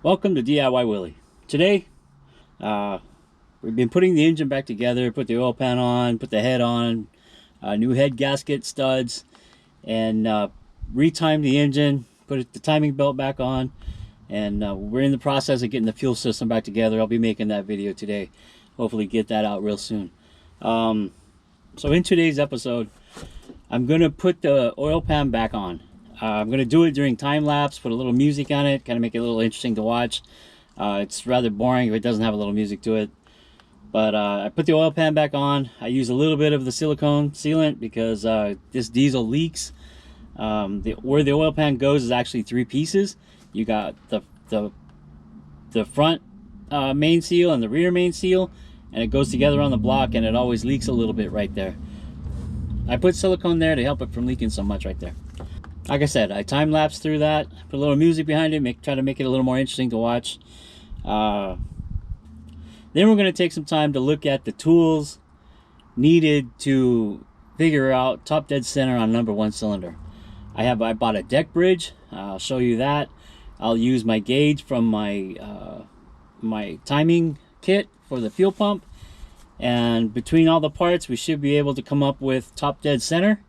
Welcome to DIY Willy. Today, we've been putting the engine back together, put the oil pan on, put the head on, new head gasket, studs, and re-timed the engine, put the timing belt back on, and we're in the process of getting the fuel system back together. I'll be making that video today. Hopefully get that out real soon. So in today's episode, I'm going to put the oil pan back on. I'm going to do it during time-lapse, put a little music on it, kind of make it a little interesting to watch. It's rather boring if it doesn't have a little music to it. But I put the oil pan back on. I use a little bit of the silicone sealant because this diesel leaks. Where the oil pan goes is actually three pieces. You got the front main seal and the rear main seal, and it goes together on the block, and it always leaks a little bit right there. I put silicone there to help it from leaking so much right there. Like I said, I time-lapse through that, put a little music behind it, try to make it a little more interesting to watch. Then we're going to take some time to look at the tools needed to figure out top dead center on number one cylinder. I bought a deck bridge. I'll show you that. I'll use my gauge from my my timing kit for the fuel pump, and between all the parts we should be able to come up with top dead center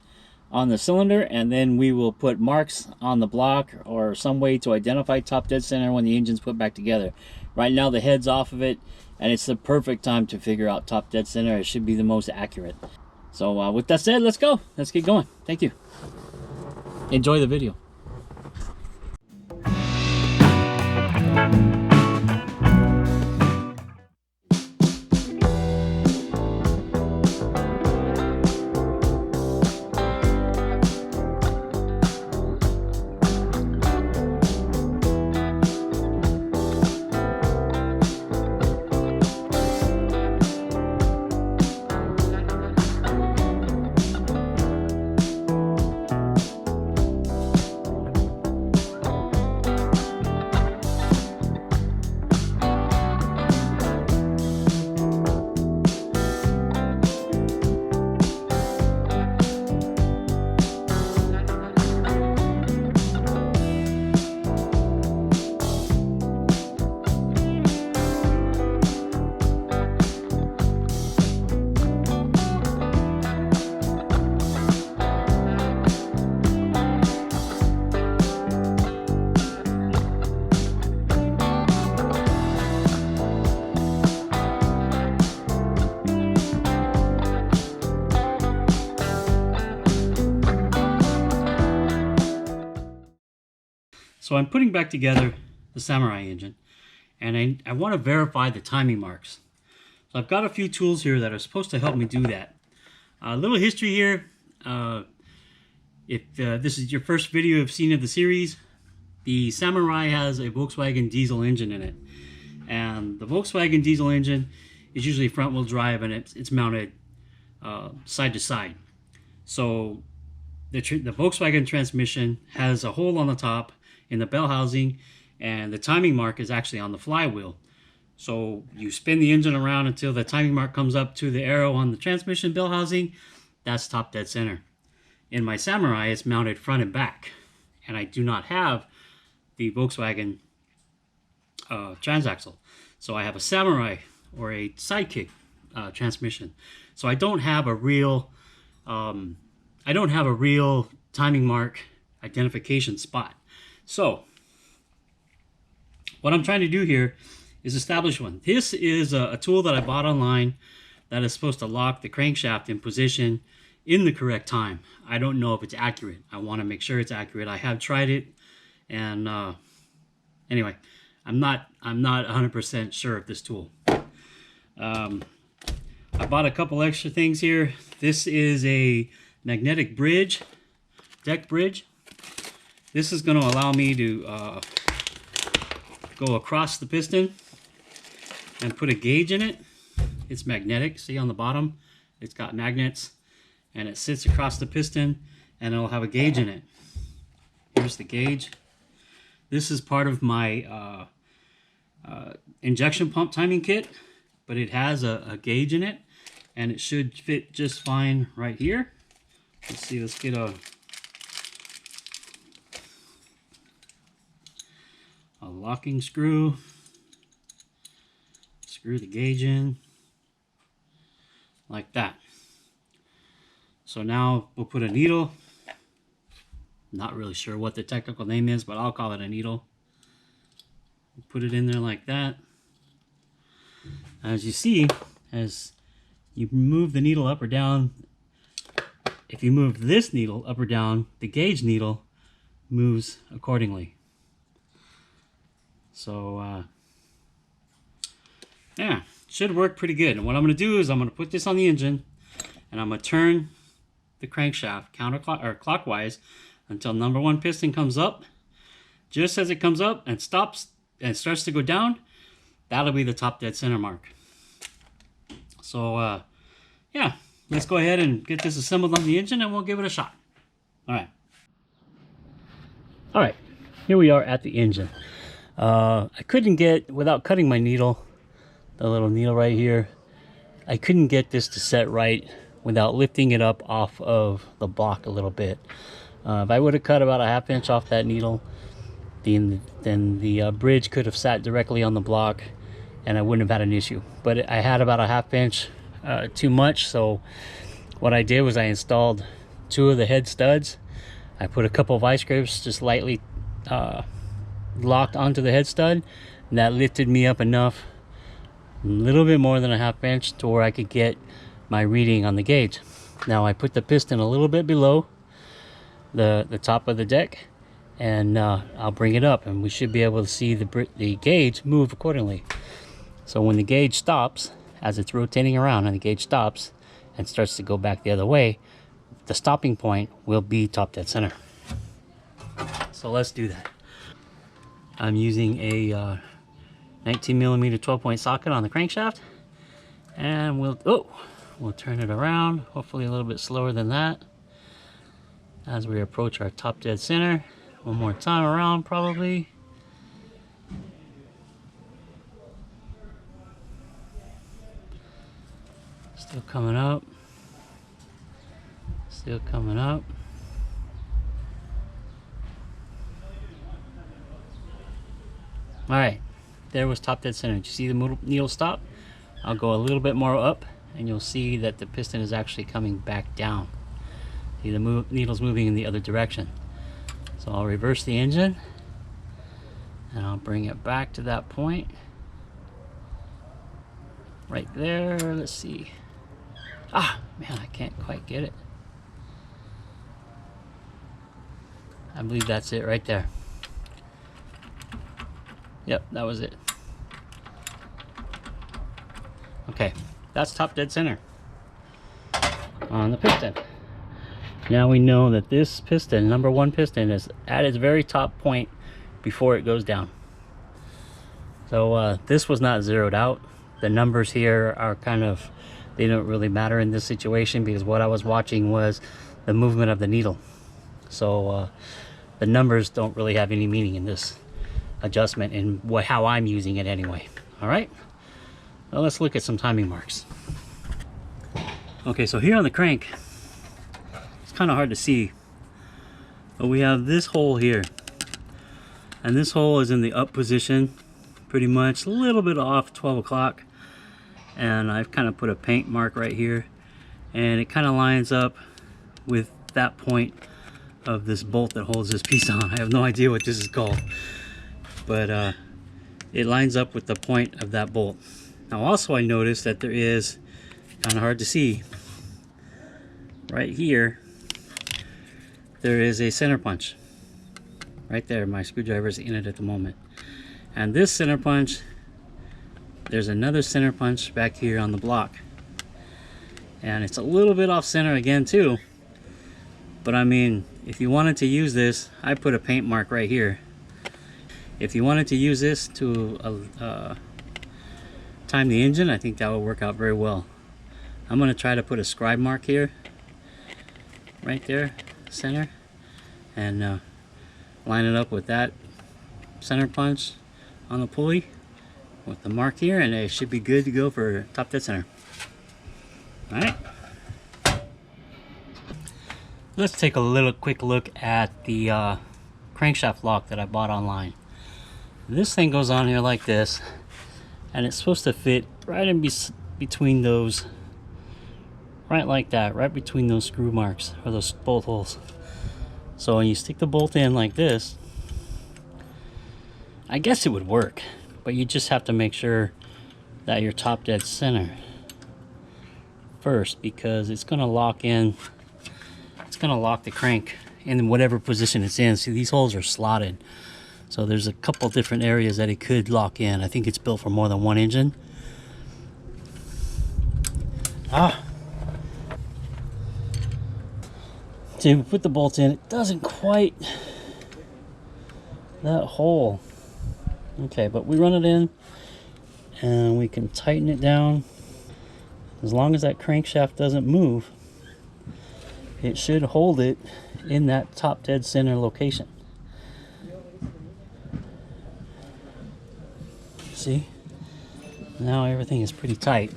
on the cylinder, and then we will put marks on the block or some way to identify top dead center when the engine's put back together. Right now the head's off of it, and it's the perfect time to figure out top dead center. It should be the most accurate. So with that said, let's go. Let's get going. Thank you. Enjoy the video. So I'm putting back together the Samurai engine, and I want to verify the timing marks. So I've got a few tools here that are supposed to help me do that. A little history here. If this is your first video you've seen of the series, the Samurai has a Volkswagen diesel engine in it. And the Volkswagen diesel engine is usually front wheel drive, and it's mounted side to side. So the Volkswagen transmission has a hole on the top in the bell housing, and the timing mark is actually on the flywheel. So you spin the engine around until the timing mark comes up to the arrow on the transmission bell housing. That's top dead center. In my Samurai, it's mounted front and back, and I do not have the Volkswagen transaxle. So I have a Samurai or a sidekick transmission. So I don't have a real timing mark identification spot. So what I'm trying to do here is establish one. This is a tool that I bought online that is supposed to lock the crankshaft in position in the correct time. I don't know if it's accurate. I want to make sure it's accurate. I have tried it, and anyway, I'm not 100% sure of this tool. I bought a couple extra things here. This is a magnetic bridge, deck bridge. This is going to allow me to go across the piston and put a gauge in it. It's magnetic. See on the bottom, it's got magnets, and it sits across the piston, and it'll have a gauge in it. Here's the gauge. This is part of my injection pump timing kit, but it has a gauge in it, and it should fit just fine right here. Let's see, let's get a locking screw. Screw the gauge in like that. So now we'll put a needle. Not really sure what the technical name is, but I'll call it a needle. Put it in there like that. As you see, as you move the needle up or down, if you move this needle up or down, the gauge needle moves accordingly. So yeah, should work pretty good. And what I'm going to do is I'm going to put this on the engine, and I'm going to turn the crankshaft clockwise until number 1 piston comes up. Just as it comes up and stops and starts to go down, that'll be the top dead center mark. So yeah, let's go ahead and get this assembled on the engine and we'll give it a shot. All right, here we are at the engine. I couldn't get, without cutting my needle, the little needle right here, I couldn't get this to set right without lifting it up off of the block a little bit. If I would have cut about a 1/2 inch off that needle, then the bridge could have sat directly on the block and I wouldn't have had an issue. But I had about a 1/2 inch too much, so what I did was I installed 2 of the head studs. I put a couple of vice grips just lightly locked onto the head stud, and that lifted me up enough, a little bit more than a 1/2 inch, to where I could get my reading on the gauge. Now I put the piston a little bit below the top of the deck, and I'll bring it up and we should be able to see the gauge move accordingly. So when the gauge stops, as it's rotating around and the gauge stops and starts to go back the other way, the stopping point will be top dead center. So let's do that. I'm using a 19mm 12-point socket on the crankshaft, and we'll turn it around, hopefully a little bit slower than that, as we approach our top dead center. One more time around, probably. Still coming up. Still coming up. All right, there was top dead center. Did you see the needle stop? I'll go a little bit more up and you'll see that the piston is actually coming back down. See, the needle's moving in the other direction. So I'll reverse the engine and I'll bring it back to that point right there. Let's see. Ah, man, I can't quite get it. I believe that's it right there. Yep, that was it. Okay, that's top dead center on the piston. Now we know that this piston, number 1 piston, is at its very top point before it goes down. So this was not zeroed out. The numbers here are kind of, they don't really matter in this situation, because what I was watching was the movement of the needle. So the numbers don't really have any meaning in this adjustment and how I'm using it anyway. All right, well, let's look at some timing marks. Okay, so here on the crank, it's kind of hard to see, but we have this hole here, and this hole is in the up position, pretty much a little bit off 12 o'clock, and I've kind of put a paint mark right here, and it kind of lines up with that point of this bolt that holds this piece on. I have no idea what this is called, but it lines up with the point of that bolt. Now also I noticed that there is, kind of hard to see, right here there is a center punch right there. My screwdriver is in it at the moment, and this center punch, there's another center punch back here on the block, and it's a little bit off center again too. But I mean, if you wanted to use this, I put a paint mark right here. If you wanted to use this to time the engine, I think that would work out very well. I'm going to try to put a scribe mark here, right there, center, and line it up with that center punch on the pulley with the mark here, and it should be good to go for top dead center. All right. Let's take a quick look at the crankshaft lock that I bought online. This thing goes on here like this, and it's supposed to fit right in between those, right like that, right between those screw marks or those bolt holes. So when you stick the bolt in like this, I guess it would work, but you just have to make sure that you're top dead center first, because it's going to lock in, it's going to lock the crank in whatever position it's in. See, these holes are slotted, so there's a couple different areas that it could lock in. I think it's built for more than one engine. See, we put the bolt in, it doesn't quite, that hole. Okay, but we run it in and we can tighten it down. As long as that crankshaft doesn't move, it should hold it in that top dead center location. See? Now everything is pretty tight.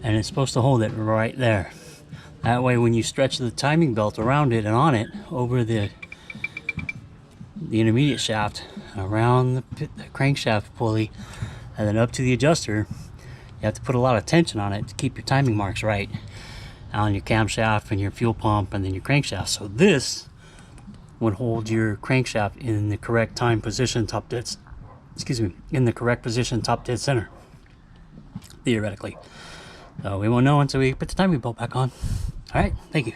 And it's supposed to hold it right there. That way when you stretch the timing belt around it and on it over the intermediate shaft, around the crankshaft pulley, and then up to the adjuster, you have to put a lot of tension on it to keep your timing marks right on your camshaft and your fuel pump and then your crankshaft. So this would hold your crankshaft in the correct time position, top dead, in the correct position, top dead center, theoretically. So we won't know until we put the timing belt back on. All right, thank you.